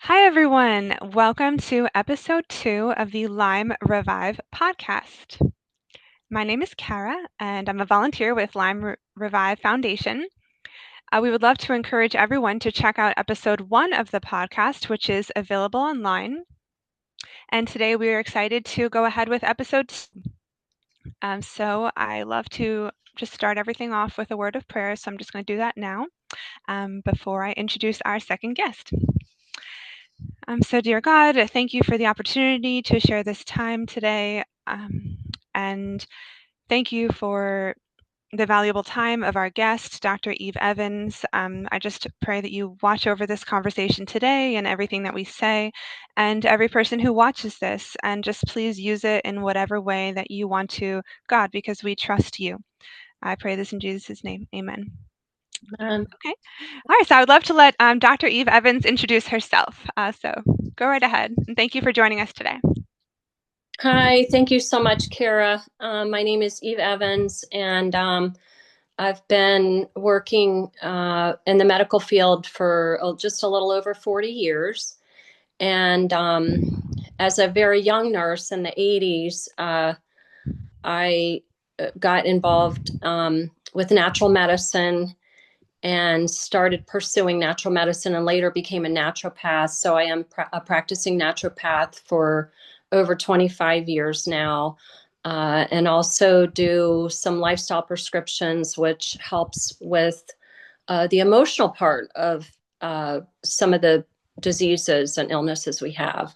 Hi, everyone. Welcome to episode 2 of the Lyme Revive podcast. My name is Kara, and I'm a volunteer with Lyme Revive Foundation. We would love to encourage everyone to check out episode 1 of the podcast, which is available online. And today we are excited to go ahead with episode 2. So I love to just start everything off with a word of prayer, so I'm just going to do that now before I introduce our second guest. So, dear God, thank you for the opportunity to share this time today. And thank you for the valuable time of our guest, Dr. Eve Evans. I just pray that you watch over this conversation today and everything that we say, and every person who watches this, and just please use it in whatever way that you want to, God, because we trust you. I pray this in Jesus' name. Amen. Okay. All right. So I would love to let Dr. Eve Evans introduce herself. So go right ahead. And thank you for joining us today. Hi, thank you so much, Kara. My name is Eve Evans, and I've been working in the medical field for just a little over 40 years. And as a very young nurse in the 80s, I got involved with natural medicine and started pursuing natural medicine and later became a naturopath. So I am a practicing naturopath for over 25 years now, and also do some lifestyle prescriptions, which helps with the emotional part of some of the diseases and illnesses we have.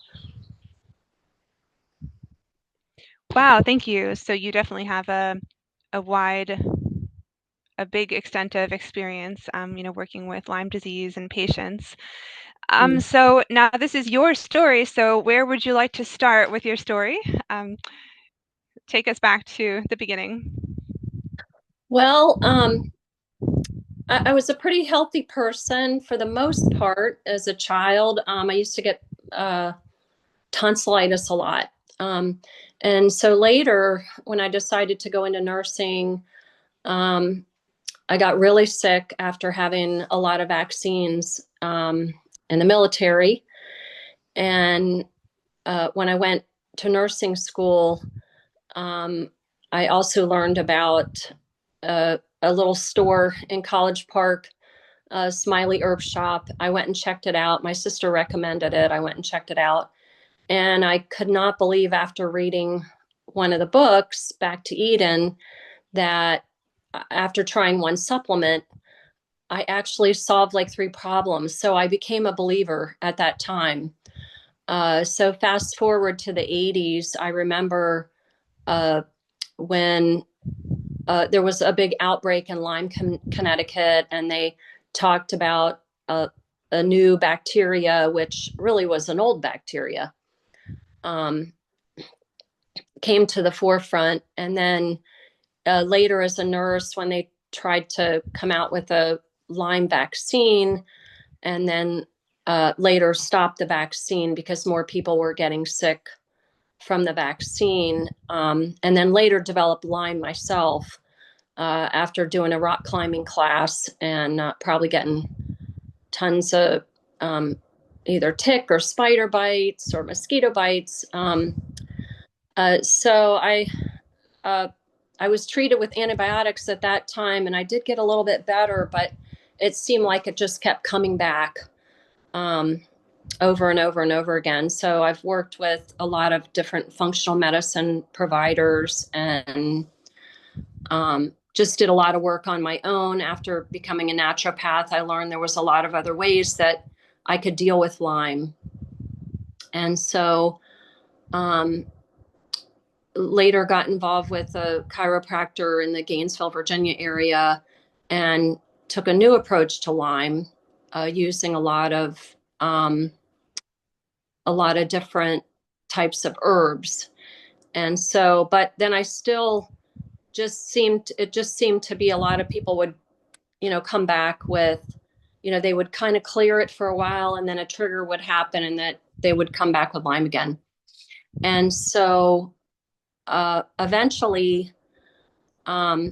Wow. Thank you. So you definitely have a wide, a big extent of experience, working with Lyme disease and patients. Mm. So now this is your story. So where would you like to start with your story? Take us back to the beginning. Well, I was a pretty healthy person for the most part as a child. I used to get tonsillitis a lot. And so later, when I decided to go into nursing, um, I got really sick after having a lot of vaccines in the military. And when I went to nursing school, um, I also learned about a little store in College Park, Smiley Herb Shop. I went and checked it out. My sister recommended it. I went and checked it out. And I could not believe after reading one of the books, Back to Eden, that after trying one supplement, I actually solved like 3 problems. So I became a believer at that time. So fast forward to the 80s, I remember when there was a big outbreak in Lyme, Connecticut, and they talked about a new bacteria, which really was an old bacteria. Um, Came to the forefront. And then later, as a nurse, when they tried to come out with a Lyme vaccine, and then later stop the vaccine because more people were getting sick from the vaccine, and then later developed Lyme myself after doing a rock climbing class and probably getting tons of either tick or spider bites or mosquito bites. So uh, I was treated with antibiotics at that time, and I did get a little bit better, but it seemed like it just kept coming back um, over and over and over again. So I've worked with a lot of different functional medicine providers and just did a lot of work on my own. After becoming a naturopath, I learned there was a lot of other ways that I could deal with Lyme. And so um, later got involved with a chiropractor in the Gainesville, Virginia area and took a new approach to Lyme, using a lot of different types of herbs. And so, but then I still it just seemed to be a lot of people would, come back with, they would kind of clear it for a while and then a trigger would happen and that they would come back with Lyme again. And so eventually, COVID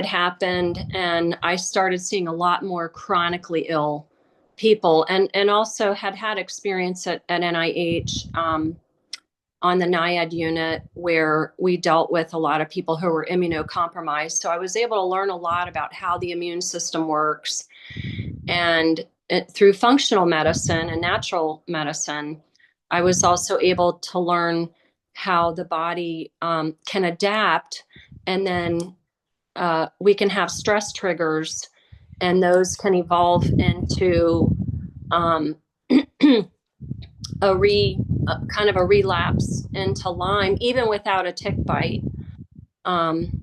happened and I started seeing a lot more chronically ill people, and also had experience at NIH, on the NIAID unit, where we dealt with a lot of people who were immunocompromised. So I was able to learn a lot about how the immune system works. And through functional medicine and natural medicine, I was also able to learn how the body can adapt, and then we can have stress triggers, and those can evolve into um, kind of a relapse into Lyme, even without a tick bite. Um,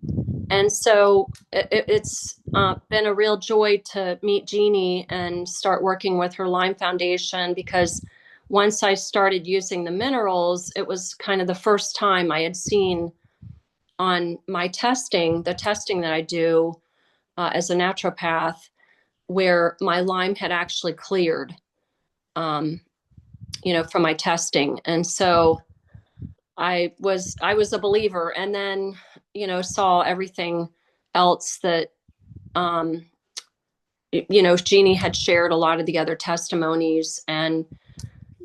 and so it's been a real joy to meet Jeannie and start working with her Lyme Foundation, because once I started using the minerals, it was kind of the first time I had seen on my testing, the testing that I do as a naturopath, where my Lyme had actually cleared, um, from my testing. And so I was a believer, and then saw everything else that um, Jeannie had shared, a lot of the other testimonies. And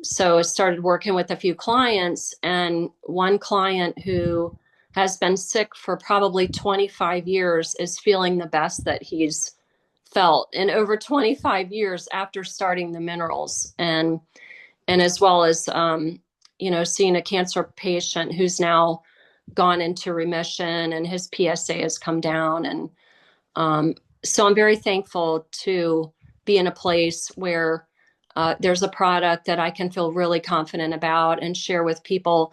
so I started working with a few clients, and one client who has been sick for probably 25 years is feeling the best that he's felt in over 25 years after starting the minerals. And as well as seeing a cancer patient who's now gone into remission, and his PSA has come down. And so I'm very thankful to be in a place where there's a product that I can feel really confident about and share with people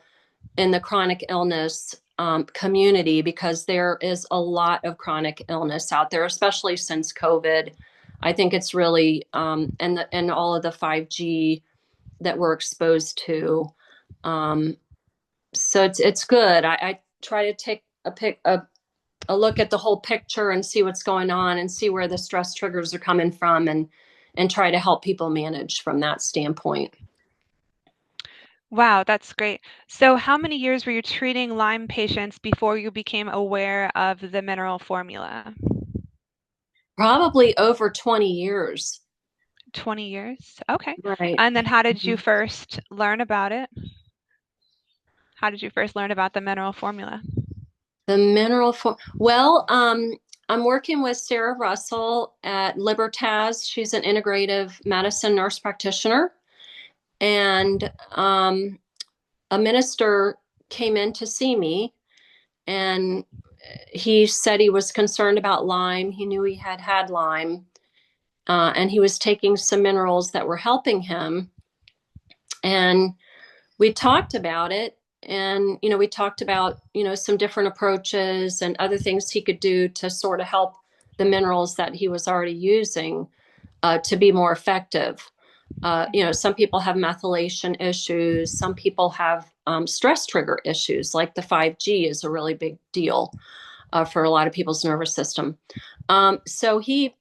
in the chronic illness community, because there is a lot of chronic illness out there, especially since COVID. I think it's really and all of the 5G that we're exposed to. Um, so it's good. I try to take a look at the whole picture and see what's going on and see where the stress triggers are coming from, and try to help people manage from that standpoint. Wow, that's great. So how many years were you treating Lyme patients before you became aware of the mineral formula? Probably over 20 years. 20 years? Okay. Right. And then how did you Mhm. first learn about it? How did you first learn about the mineral formula? The mineral form. Well, I'm working with Sarah Russell at Libertas. She's an integrative medicine nurse practitioner. And a minister came in to see me, and he said he was concerned about Lyme. He knew he had Lyme, and he was taking some minerals that were helping him. And we talked about it. And, we talked about, some different approaches and other things he could do to sort of help the minerals that he was already using to be more effective. Some people have methylation issues. Some people have stress trigger issues, like the 5G is a really big deal for a lot of people's nervous system. So he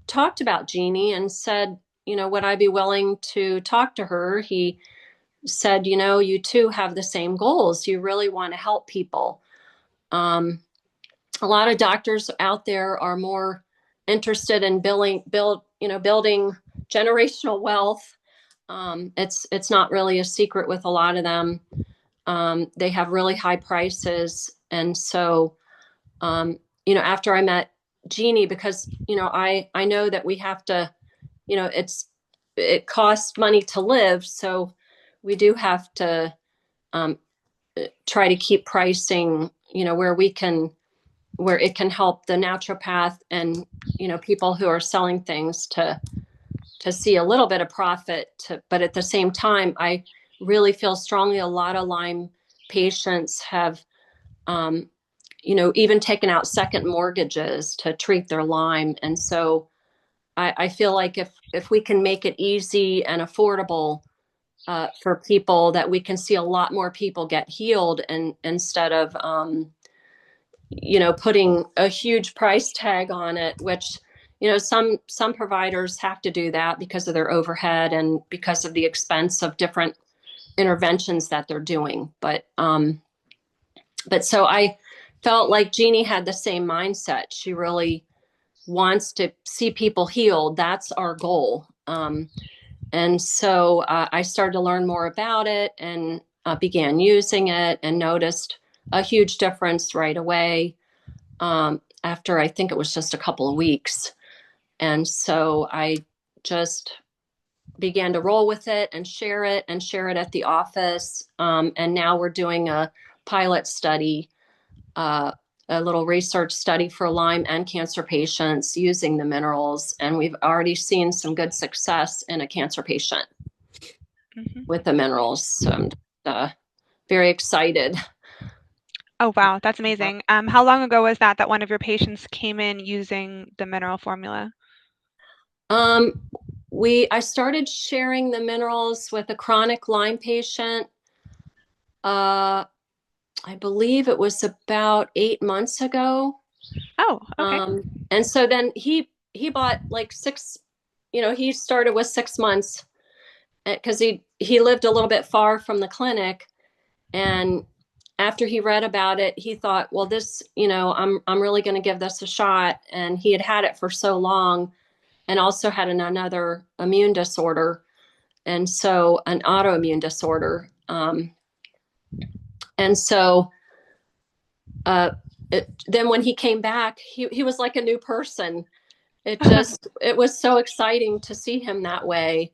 talked about Jeannie and said, would I be willing to talk to her? He said, you two have the same goals. You really want to help people. A lot of doctors out there are more interested in building generational wealth. It's not really a secret with a lot of them. They have really high prices, and so after I met Jeannie, because I know that we have to, it costs money to live, so we do have to um, try to keep pricing, where it can help the naturopath and people who are selling things to see a little bit of profit. But at the same time, I really feel strongly a lot of Lyme patients have um, even taken out second mortgages to treat their Lyme. And so I feel like if we can make it easy and affordable for people, that we can see a lot more people get healed, and instead of putting a huge price tag on it, which some providers have to do that because of their overhead and because of the expense of different interventions that they're doing. But so I felt like Jeannie had the same mindset. She really wants to see people healed. That's our goal. And so I started to learn more about it and began using it and noticed a huge difference right away after I think it was just a couple of weeks. And so I just began to roll with it and share it at the office. And now we're doing a pilot study, uh, a little research study for Lyme and cancer patients using the minerals. And we've already seen some good success in a cancer patient Hmm. with the minerals. So I'm very excited. Oh, wow, that's amazing. How long ago was that one of your patients came in using the mineral formula? Um, I started sharing the minerals with a chronic Lyme patient. Uh, I believe it was about 8 months ago. Oh, okay. And so then he bought like six. He started with 6 months because he lived a little bit far from the clinic, and after he read about it, he thought, well, this, I'm really going to give this a shot. And he had had it for so long, and also had another immune disorder, and so an autoimmune disorder. And so uh, then when he came back, he was like a new person. It was so exciting to see him that way.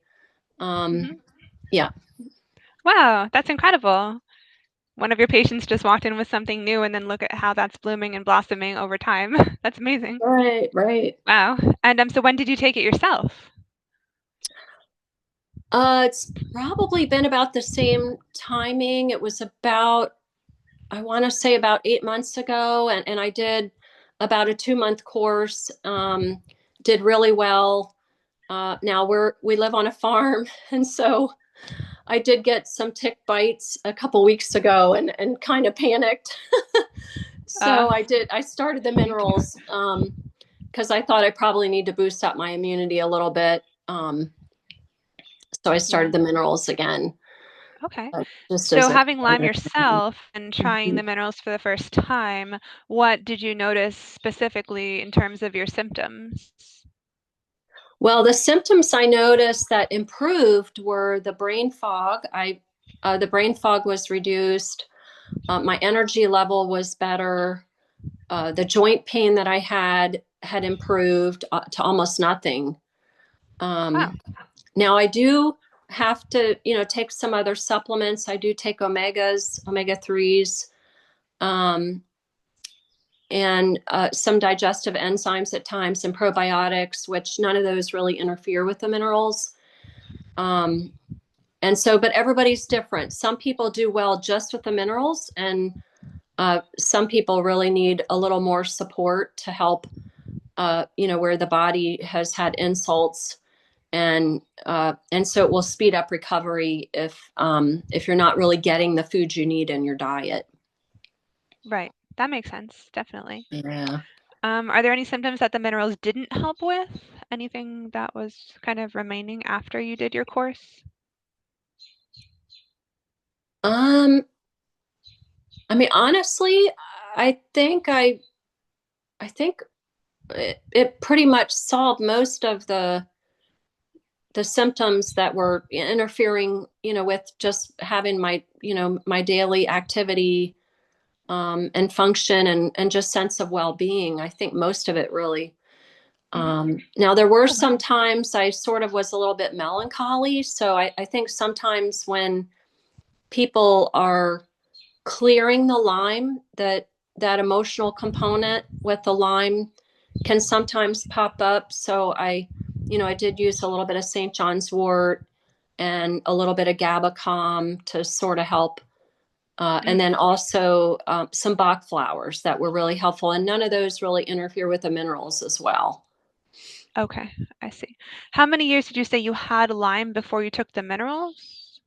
Um, Hmm. yeah. Wow, that's incredible. One of your patients just walked in with something new, and then look at how that's blooming and blossoming over time. That's amazing. Right, right. Wow. And so when did you take it yourself? It's probably been about the same timing. It was about, I want to say about 8 months ago, and I did about a 2 month course. Did really well. Now we live on a farm, and so I did get some tick bites a couple weeks ago, and kind of panicked. Uh, So I started the minerals because I thought I probably need to boost up my immunity a little bit. So I yeah. started the minerals again, Okay. just So as a having Lyme yourself and trying Mhm. the minerals for the first time, what did you notice specifically in terms of your symptoms? Well, the symptoms I noticed that improved were the brain fog. The brain fog was reduced. My energy level was better. The joint pain that I had improved to almost nothing. Wow. Now I do have to, take some other supplements. I do take omega 3s, um, and some digestive enzymes at times and probiotics, which none of those really interfere with the minerals. Um, and so, but everybody's different. Some people do well just with the minerals, and some people really need a little more support to help, where the body has had insults, and so it will speed up recovery if you're not really getting the food you need in your diet. Right. That makes sense. Definitely. Yeah. Are there any symptoms that the minerals didn't help with? Anything that was kind of remaining after you did your course? Um, I mean, honestly, I think I think it pretty much solved most of the symptoms that were interfering, with just having my daily activity, and function, and just sense of well-being. I think most of it really. Hmm. Now there were Oh, some wow. times I sort of was a little bit melancholy. So I think sometimes when people are clearing the Lyme, that emotional component with the Lyme can sometimes pop up. So I did use a little bit of St. John's wort and a little bit of GABA calm to sort of help. And Mm, then also some Bach flowers that were really helpful. And none of those really interfere with the minerals as well. okay, I see. How many years did you say you had Lyme before you took the minerals?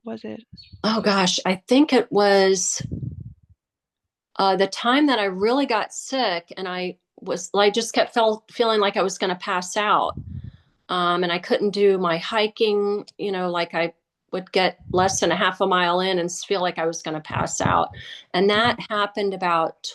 Was it? Oh gosh, I think it was the time that I really got sick, and I just kept feeling like I was going to pass out. And I couldn't do my hiking, like I would get less than a half a mile in and feel like I was going to pass out. And Mhm. that happened about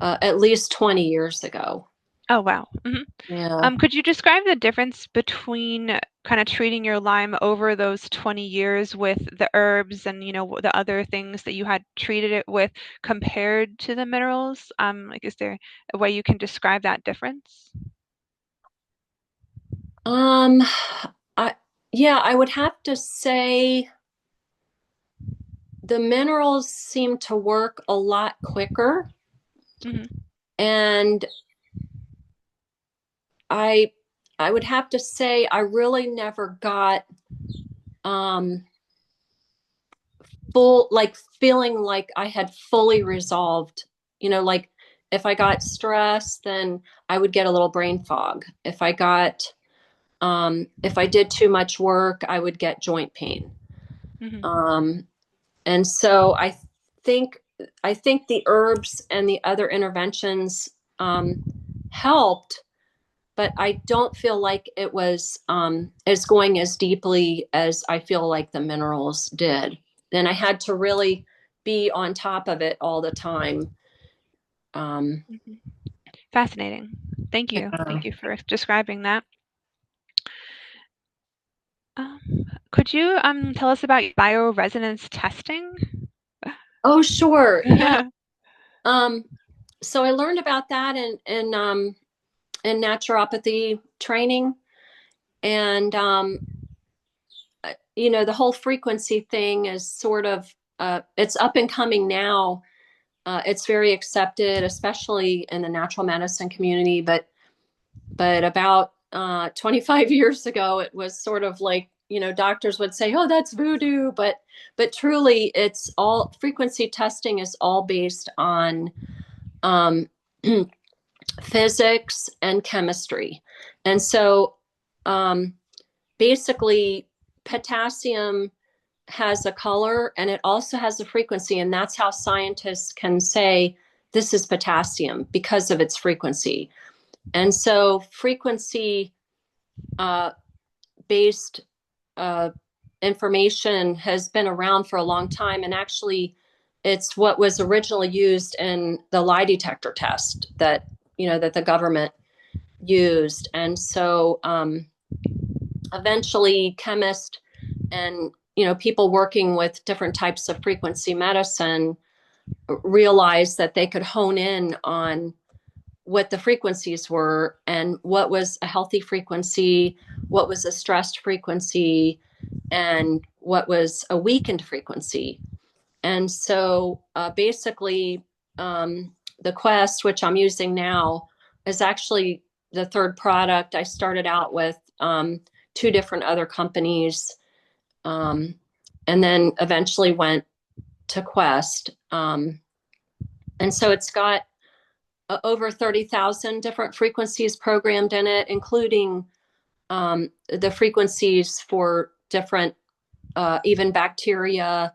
at least 20 years ago. Oh, wow. Mhm. Yeah. Could you describe the difference between kind of treating your Lyme over those 20 years with the herbs and, the other things that you had treated it with compared to the minerals? Like, is there a way you can describe that difference? Um, I yeah, I would have to say the minerals seem to work a lot quicker, Hmm. and I I would have to say I really never got um full, like, feeling like I had fully resolved, like if I got stressed, then I would get a little brain fog. If I did too much work, I would get joint pain. Hmm. Um, and so think I think the herbs and the other interventions helped, but I don't feel like it was as going as deeply as I feel like the minerals did. And I had to really be on top of it all the time. Um, Hmm. Fascinating. Thank you. yeah. Thank you for describing that. Um, could you tell us about bioresonance testing? Oh, sure. Yeah. Um, so I learned about that in naturopathy training, and the whole frequency thing is sort of it's up and coming now. It's very accepted, especially in the natural medicine community. But about 25 years ago, it was sort of like, doctors would say, "Oh, that's voodoo," but truly, it's all frequency testing is all based on um, physics and chemistry, and so um, basically, potassium has a color and it also has a frequency, and that's how scientists can say this is potassium because of its frequency. And so frequency uh, based uh, information has been around for a long time, and actually it's what was originally used in the lie detector test that the government used. And so eventually chemists and people working with different types of frequency medicine realized that they could hone in on what the frequencies were and what was a healthy frequency, what was a stressed frequency, and what was a weakened frequency. And so basically, the Quest, which I'm using now, is actually the third product. I started out with two different other companies, um, and then eventually went to Quest. And so it's got over 30,000 different frequencies programmed in it, including the frequencies for different, even bacteria,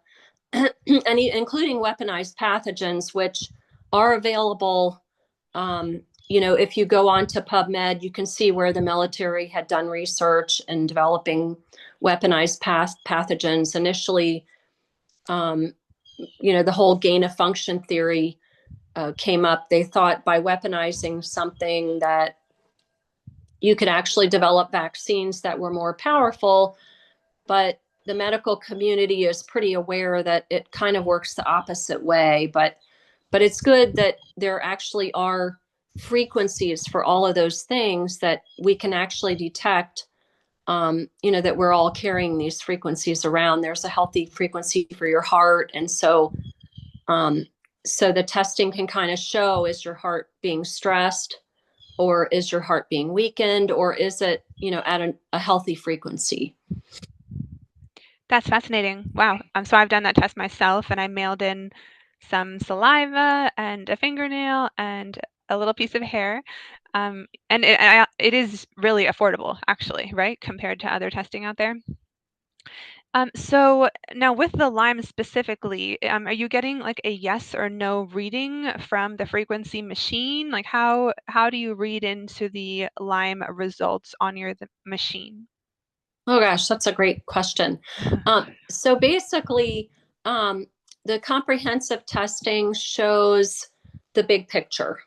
and including weaponized pathogens, which are available. If you go on to PubMed, you can see where the military had done research in developing weaponized pathogens. Initially, um, the whole gain of function theory came up. They thought by weaponizing something that you could actually develop vaccines that were more powerful, but the medical community is pretty aware that it kind of works the opposite way. But it's good that there actually are frequencies for all of those things that we can actually detect. That we're all carrying these frequencies around. There's a healthy frequency for your heart, and um, so the testing can kind of show, is your heart being stressed, or is your heart being weakened, or is it at a healthy frequency? That's fascinating. Wow. So I've done that test myself, and I mailed in some saliva and a fingernail and a little piece of hair. And it is really affordable, actually, right, compared to other testing out there. So now with the Lyme specifically, are you getting like a yes or no reading from the frequency machine? Like how do you read into the Lyme results on your machine? Oh gosh, that's a great question. So basically, um, the comprehensive testing shows the big picture.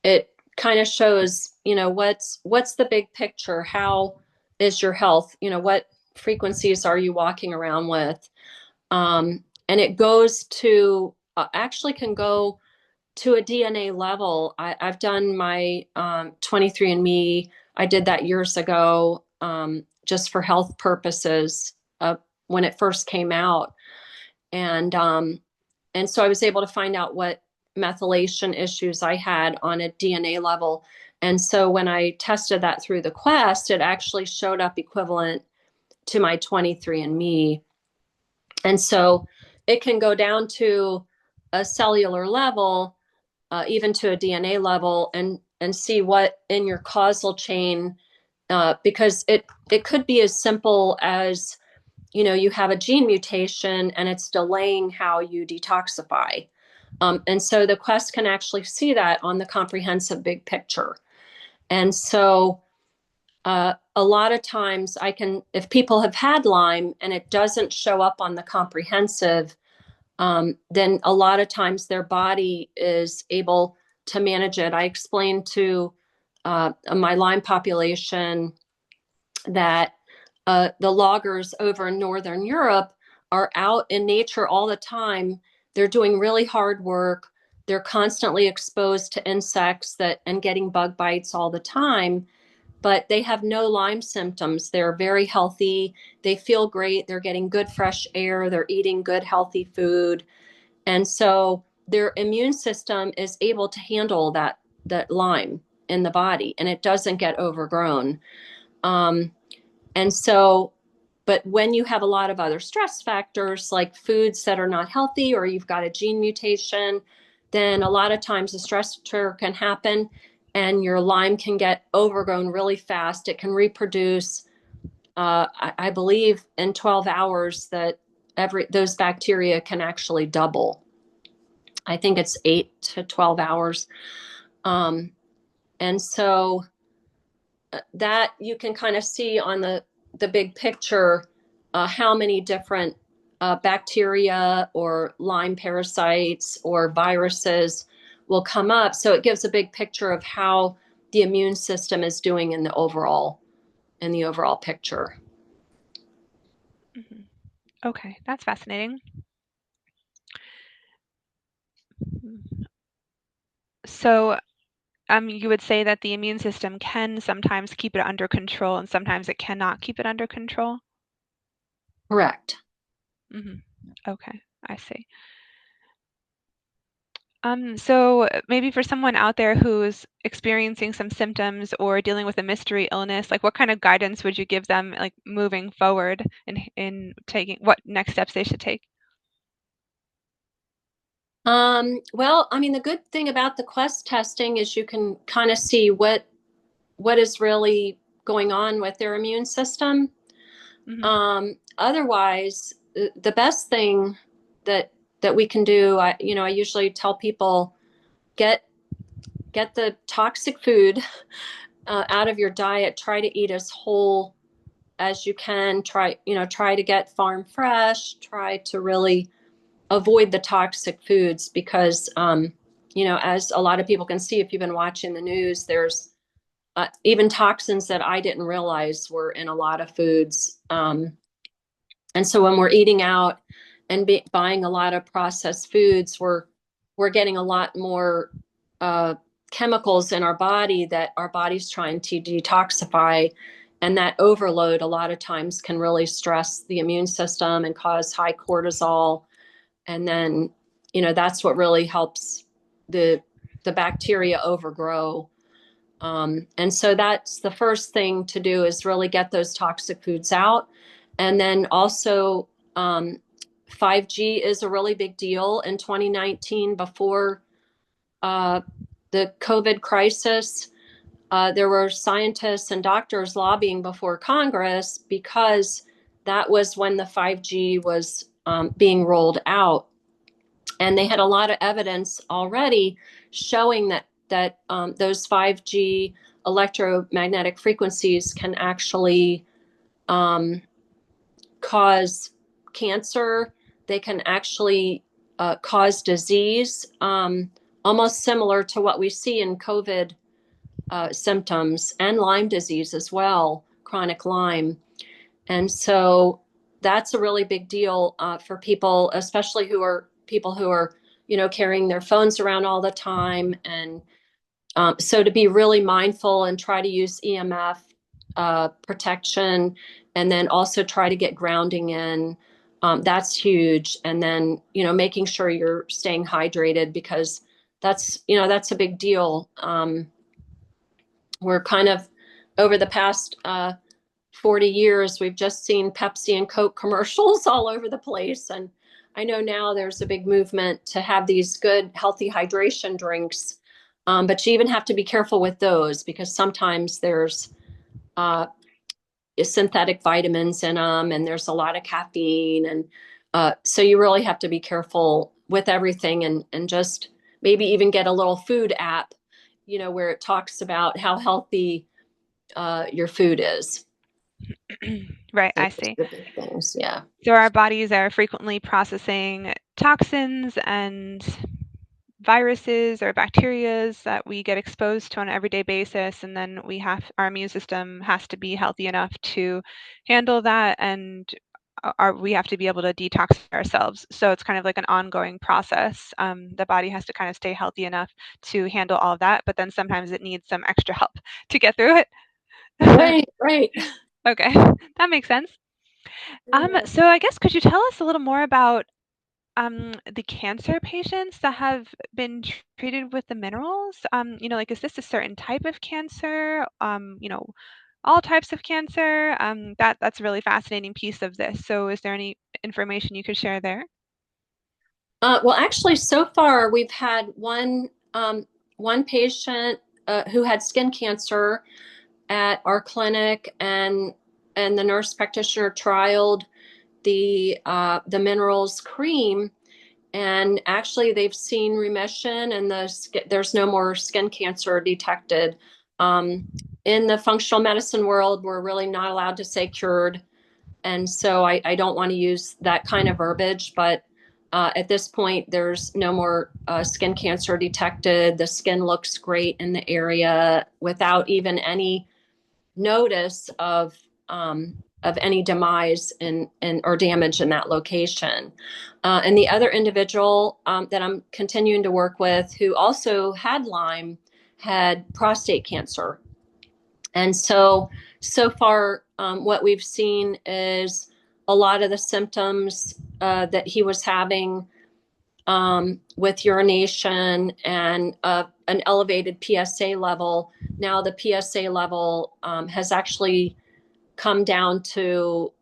It kind of shows, what's the big picture? How is your health? What frequencies are you walking around with? And it goes to actually can go to a DNA level. I've done my 23andMe. I did that years ago, just for health purposes, when it first came out, and so I was able to find out what methylation issues I had on a DNA level. And so when I tested that through the Quest, it actually showed up equivalent to my 23andMe. And so it can go down to a cellular level, even to a DNA level, and see what in your causal chain, because it could be as simple as, you have a gene mutation and it's delaying how you detoxify. And so the Quest can actually see that on the comprehensive big picture. And so a lot of times if people have had Lyme and it doesn't show up on the comprehensive, then a lot of times their body is able to manage it. I explained to my Lyme population that the loggers over in Northern Europe are out in nature all the time. They're doing really hard work. They're constantly exposed to insects and getting bug bites all the time, but they have no Lyme symptoms. They're very healthy. They feel great. They're getting good fresh air. They're eating good, healthy food. And so their immune system is able to handle that Lyme in the body, and it doesn't get overgrown. And so, but when you have a lot of other stress factors like foods that are not healthy, or you've got a gene mutation, then a lot of times a stressor can happen and your Lyme can get overgrown really fast. It can reproduce, I believe in 12 hours that those bacteria can actually double. I think it's 8 to 12 hours. And so that you can kind of see on the big picture, how many different bacteria or Lyme parasites or viruses will come up. So it gives a big picture of how the immune system is doing in the overall picture. Mhm. Okay, that's fascinating. So, you would say that the immune system can sometimes keep it under control and sometimes it cannot keep it under control? Correct. Hmm. Okay, I see. So maybe for someone out there who's experiencing some symptoms or dealing with a mystery illness, like what kind of guidance would you give them, like moving forward in taking what next steps they should take? Well, I mean, the good thing about the Quest testing is you can kind of see what is really going on with their immune system. Hmm. Otherwise, the best thing that we can do, I usually tell people, get the toxic food out of your diet. Try to eat as whole as you can. Try to get farm fresh. Try to really avoid the toxic foods because, as a lot of people can see if you've been watching the news, there's even toxins that I didn't realize were in a lot of foods. And so when we're eating out and buying a lot of processed foods, we're getting a lot more chemicals in our body that our body's trying to detoxify. And that overload a lot of times can really stress the immune system and cause high cortisol. And then, that's what really helps the bacteria overgrow. And so that's the first thing to do, is really get those toxic foods out. And then also, 5G is a really big deal in 2019 before the COVID crisis. There were scientists and doctors lobbying before Congress because that was when the 5G was being rolled out. And they had a lot of evidence already showing that those 5G electromagnetic frequencies can actually um, cause cancer. They can actually cause disease. almost similar to what we see in COVID symptoms and Lyme disease as well, chronic Lyme. And so that's a really big deal for people, especially who are people who are, carrying their phones around all the time. And so to be really mindful and try to use EMF protection, and then also try to get grounding in. That's huge. And then, making sure you're staying hydrated, because that's a big deal. We're kind of over the past 40 years, we've just seen Pepsi and Coke commercials all over the place. And I know now there's a big movement to have these good, healthy hydration drinks. But you even have to be careful with those, because sometimes there's uh, synthetic vitamins in them, and there's a lot of caffeine. And so you really have to be careful with everything, and just maybe even get a little food app, where it talks about how healthy your food is. Right, So I those see. are the big things. Yeah. So our bodies are frequently processing toxins and viruses or bacterias that we get exposed to on an everyday basis, and then our immune system has to be healthy enough to handle that, and we have to be able to detox ourselves. So it's kind of like an ongoing process. The body has to kind of stay healthy enough to handle all of that, but then sometimes it needs some extra help to get through it. Right, right. Okay, that makes sense. Yeah. So I guess could you tell us a little more about the cancer patients that have been treated with the minerals? Like, is this a certain type of cancer? All types of cancer? That's a really fascinating piece of this. So, is there any information you could share there? Well, actually, so far we've had one patient who had skin cancer at our clinic, and the nurse practitioner trialed the minerals cream, and actually they've seen remission, and there's no more skin cancer detected. Um, in the functional medicine world, we're really not allowed to say cured, and so I don't want to use that kind of verbiage, but at this point, there's no more skin cancer detected. The skin looks great in the area without even any notice of any demise in or damage in that location. And the other individual that I'm continuing to work with, who also had Lyme, had prostate cancer. And so far, what we've seen is a lot of the symptoms that he was having with urination and an elevated PSA level. Now the PSA level has actually come down to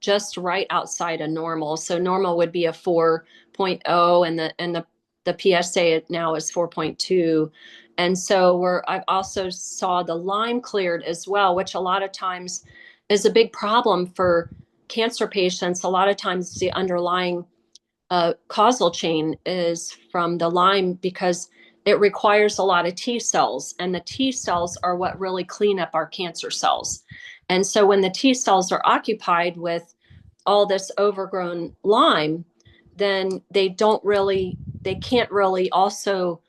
just right outside of normal. So normal would be a 4.0, and the PSA now is 4.2. And so I've also saw the Lyme cleared as well, which a lot of times is a big problem for cancer patients. A lot of times the underlying causal chain is from the Lyme, because it requires a lot of T cells, and the T cells are what really clean up our cancer cells. And so when the T cells are occupied with all this overgrown Lyme, then they can't really also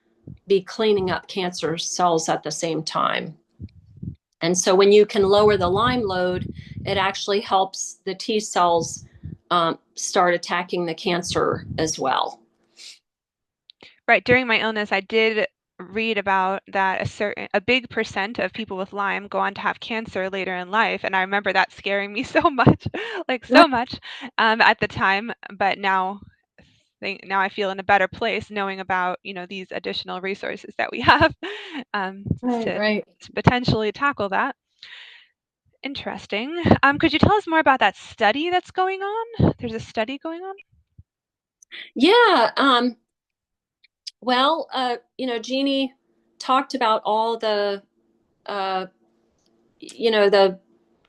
be cleaning up cancer cells at the same time. And so when you can lower the Lyme load, it actually helps the T cells start attacking the cancer as well. Right. During my illness, I did read about that a big percent of people with Lyme go on to have cancer later in life, and I remember that scaring me so much, like Right, so much, at the time. But now I feel in a better place knowing about these additional resources that we have um, right, to, right. to potentially tackle that. Interesting. Could you tell us more about that study that's going on? There's a study going on. Yeah. Well, Jeannie talked about all uh, the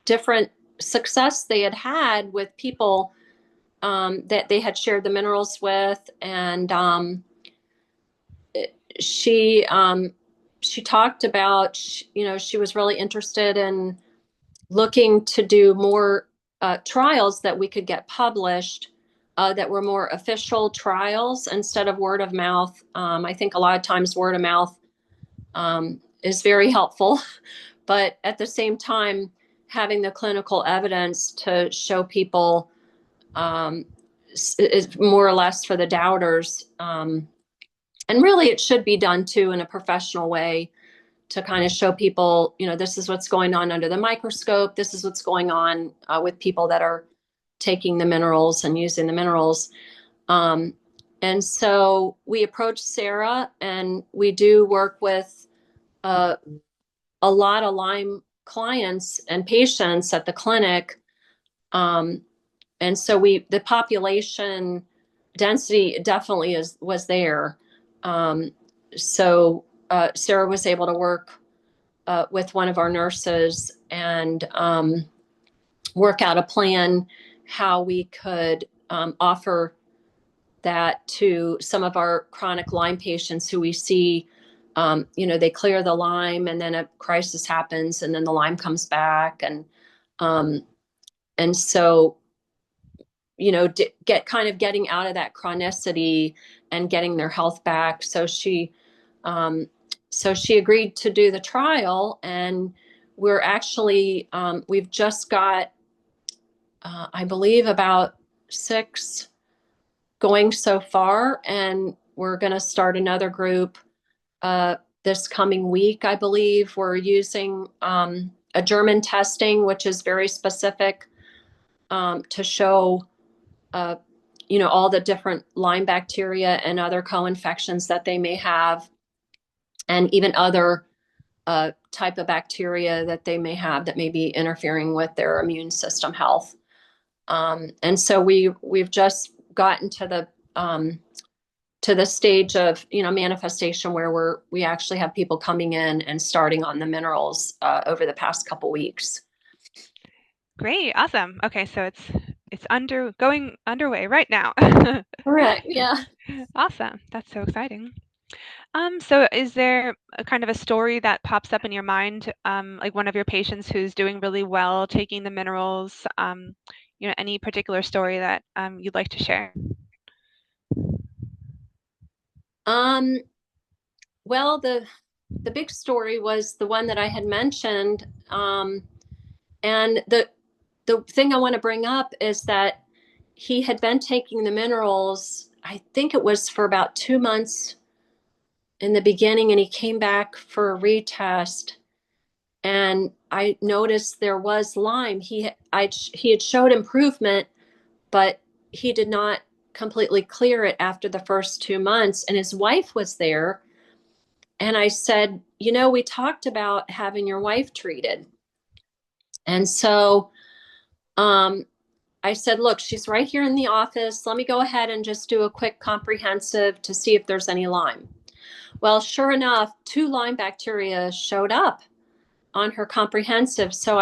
different success they had had with people that they had shared the minerals with, and she she talked about, she was really interested in looking to do more trials that we could get published that were more official trials instead of word of mouth. I think a lot of times word of mouth is very helpful, but at the same time, having the clinical evidence to show people um, is more or less for the doubters. And really, it should be done too in a professional way to kind of show people, this is what's going on under the microscope. This is what's going on with people that are taking the minerals and using the minerals. Um, and so we approached Sarah, and we do work with uh, a lot of Lyme clients and patients at the clinic. Um, and so the population density definitely was there. Um, so Sarah was able to work with one of our nurses and work out a plan how we could offer that to some of our chronic Lyme patients who we see. They clear the Lyme, and then a crisis happens, and then the Lyme comes back, um, and so getting out of that chronicity and getting their health back. Um, so she agreed to do the trial, and we've just got, I believe, about 6 going so far, and we're going to start another group this coming week. I believe we're using a German testing, which is very specific to show uh, all the different Lyme bacteria and other co-infections that they may have, and even other type of bacteria that they may have that may be interfering with their immune system health. And so we've just gotten to the stage of manifestation where we actually have people coming in and starting on the minerals over the past couple weeks. Great, awesome. Okay, so it's underway right now. Correct. Yeah. Awesome. That's so exciting. So is there a kind of a story that pops up in your mind, like one of your patients who's doing really well taking the minerals? Any particular story that you'd like to share? Um, well, the big story was the one that I had mentioned. And the thing I want to bring up is that he had been taking the minerals, I think it was for about 2 months in the beginning, and he came back for a retest. And I noticed there was Lyme. He had showed improvement, but he did not completely clear it after the first 2 months. And his wife was there. And I said, we talked about having your wife treated. And so um, I said, look, she's right here in the office. Let me go ahead and just do a quick comprehensive to see if there's any Lyme. Well, sure enough, 2 Lyme bacteria showed up on her comprehensive. So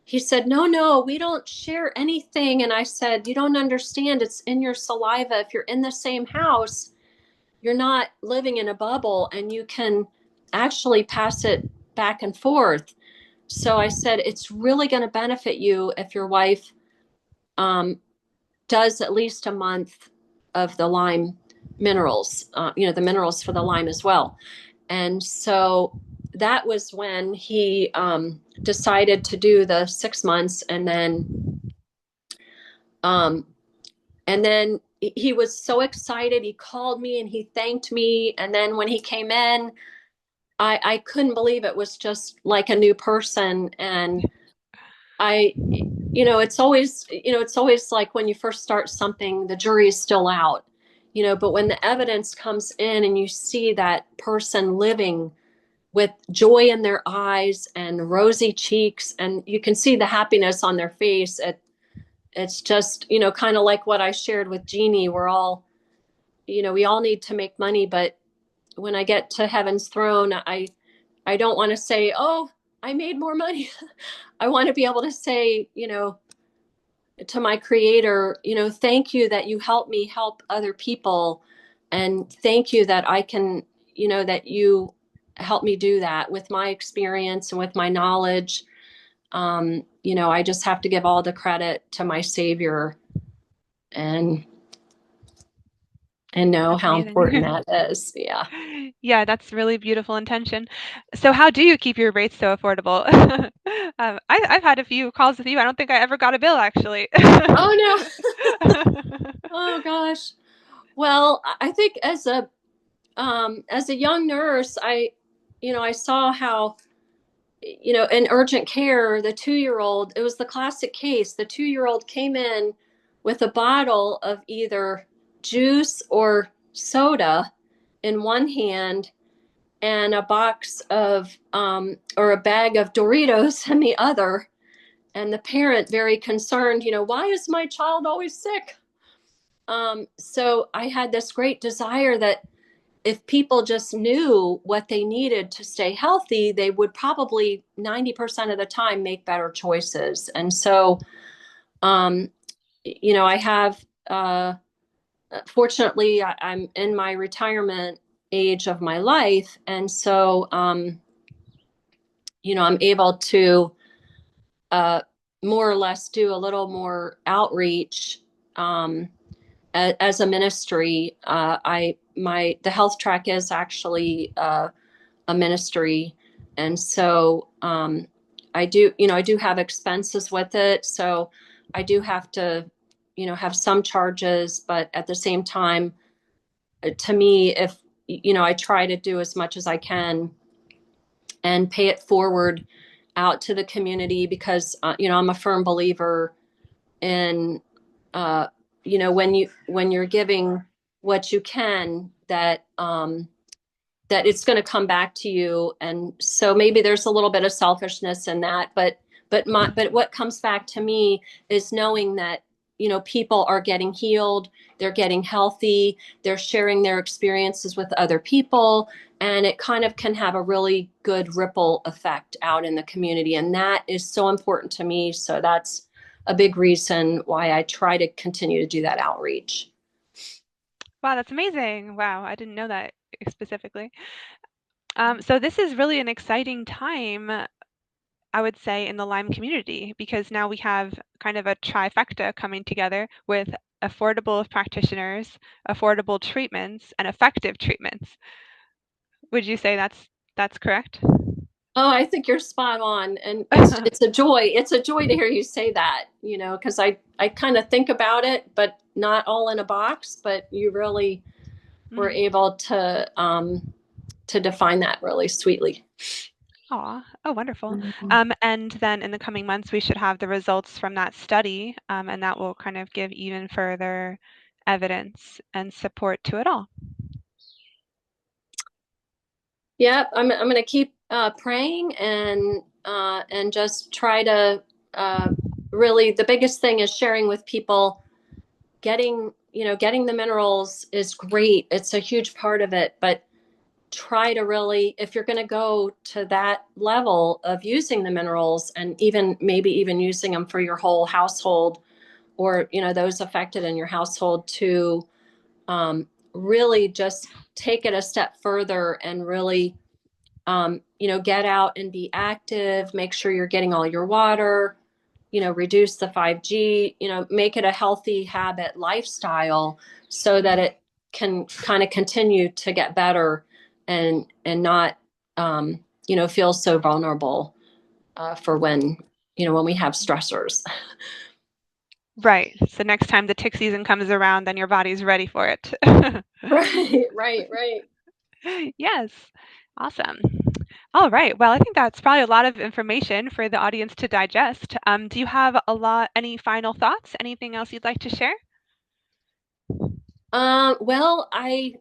he said, no, we don't share anything. And I said, you don't understand. It's in your saliva. If you're in the same house, you're not living in a bubble, and you can actually pass it back and forth. So I said, it's really going to benefit you if your wife um, does at least a month of the Lyme minerals, the minerals for the Lyme as well. And so that was when he decided to do the 6 months, um, and then he was so excited. He called me and he thanked me. And then when he came in, I couldn't believe it was just like a new person. And I, it's always like when you first start something, the jury is still out, but when the evidence comes in and you see that person living with joy in their eyes and rosy cheeks, and you can see the happiness on their face, it's just, kind of like what I shared with Jeannie. We all need to make money, but when I get to heaven's throne, I don't want to say, oh, I made more money. I want to be able to say, to my creator, thank you that you help me help other people. And thank you that I can, that you help me do that with my experience and with my knowledge. I just have to give all the credit to my savior. and know That's how important amazing. that is. Yeah. Yeah, that's really beautiful intention. So how do you keep your rates so affordable? I've had a few calls with you. I don't think I ever got a bill actually. Oh no. Oh gosh. Well, I think as a young nurse, I saw how, in urgent care, the 2 year old, it was the classic case. The 2 year old came in with a bottle of either juice or soda in one hand and a box of, or a bag of Doritos in the other. And the parent, very concerned, why is my child always sick? So I had this great desire that if people just knew what they needed to stay healthy, they would probably 90% of the time make better choices. And so, um, I have, fortunately, I'm in my retirement age of my life. And so, I'm able to uh, more or less do a little more outreach. As a ministry, the health track is actually a ministry, and so I do have expenses with it. So I do have to, have some charges, but at the same time, to me, if I try to do as much as I can and pay it forward out to the community because I'm a firm believer in uh, when you're giving what you can, that it's going to come back to you. And so maybe there's a little bit of selfishness in that, but what comes back to me is knowing that people are getting healed, they're getting healthy, they're sharing their experiences with other people, and it kind of can have a really good ripple effect out in the community, and that is so important to me. So that's a big reason why I try to continue to do that outreach. Wow, that's amazing. Wow, I didn't know that specifically. So this is really an exciting time, I would say, in the Lyme community because now we have kind of a trifecta coming together with affordable practitioners, affordable treatments, and effective treatments. Would you say that's correct? Oh, I think you're spot on, and it's a joy. It's a joy to hear you say that, because I kind of think about it, but not all in a box. But you really were Mhm. able to define that really sweetly. Aw, oh, wonderful. Mhm. And then in the coming months, we should have the results from that study, and that will kind of give even further evidence and support to it all. Yep, I'm going to keep praying and just try to uh, really. The biggest thing is sharing with people. Getting the minerals is great. It's a huge part of it, but try to really, if you're going to go to that level of using the minerals and even maybe even using them for your whole household, or those affected in your household, to really just take it a step further and really get out and be active, make sure you're getting all your water, reduce the 5G, make it a healthy habit lifestyle so that Mhm. it can kind of continue to get better and not, feel so vulnerable for when we have stressors. Right. So next time the tick season comes around, then your body's ready for it. Right, right, right. Yes. Awesome. All right. Well, I think that's probably a lot of information for the audience to digest. Do you have any final thoughts? Anything else you'd like to share? Well, I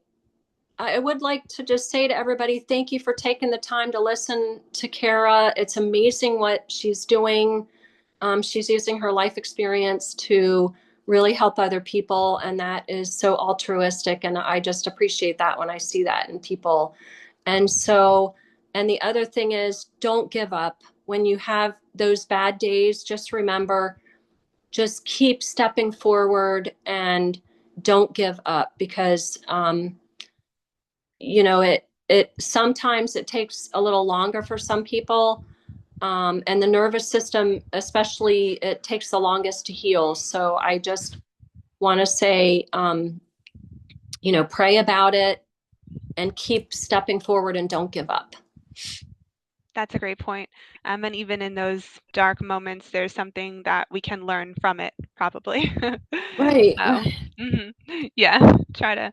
would like to just say to everybody, thank you for taking the time to listen to Kara. It's amazing what she's doing. She's using her life experience to really help other people, and that is so altruistic. And I just appreciate that when I see that in people. And so, and the other thing is, don't give up. When you have those bad days, just remember, just keep stepping forward and don't give up because, it sometimes it takes a little longer for some people, and the nervous system especially, it takes the longest to heal. So I just want to say, pray about it and keep stepping forward and don't give up. That's a great point. And even in those dark moments, there's something that we can learn from it, probably. Right, So, right. yeah, try to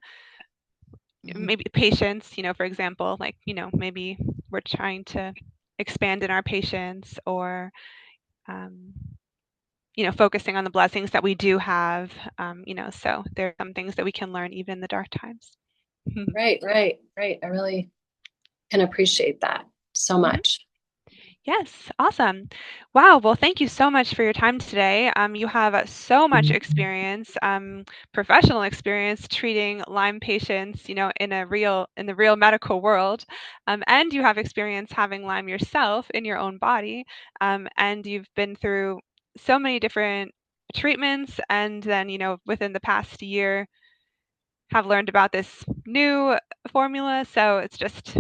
Mhm. maybe patience, for example, like, maybe we're trying to expand in our patience or, um, focusing on the blessings that we do have, so there are some things that we can learn even in the dark times. Right, right, right. I really can appreciate that so Mhm. much. Yes, awesome. Wow. Well, thank you so much for your time today. You have so much experience, professional experience treating Lyme patients, in the real medical world, and you have experience having Lyme yourself in your own body, and you've been through so many different treatments, and then within the past year have learned about this new formula. So it's just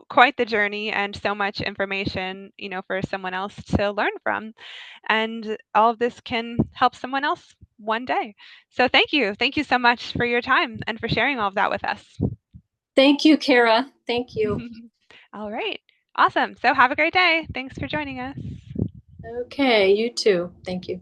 quite the journey and so much information, for someone else to learn from. And all of this can help someone else one day. So thank you. Thank you so much for your time and for sharing all of that with us. Thank you, Kara. Thank you. All right. Awesome. So have a great day. Thanks for joining us. Okay, you too. Thank you.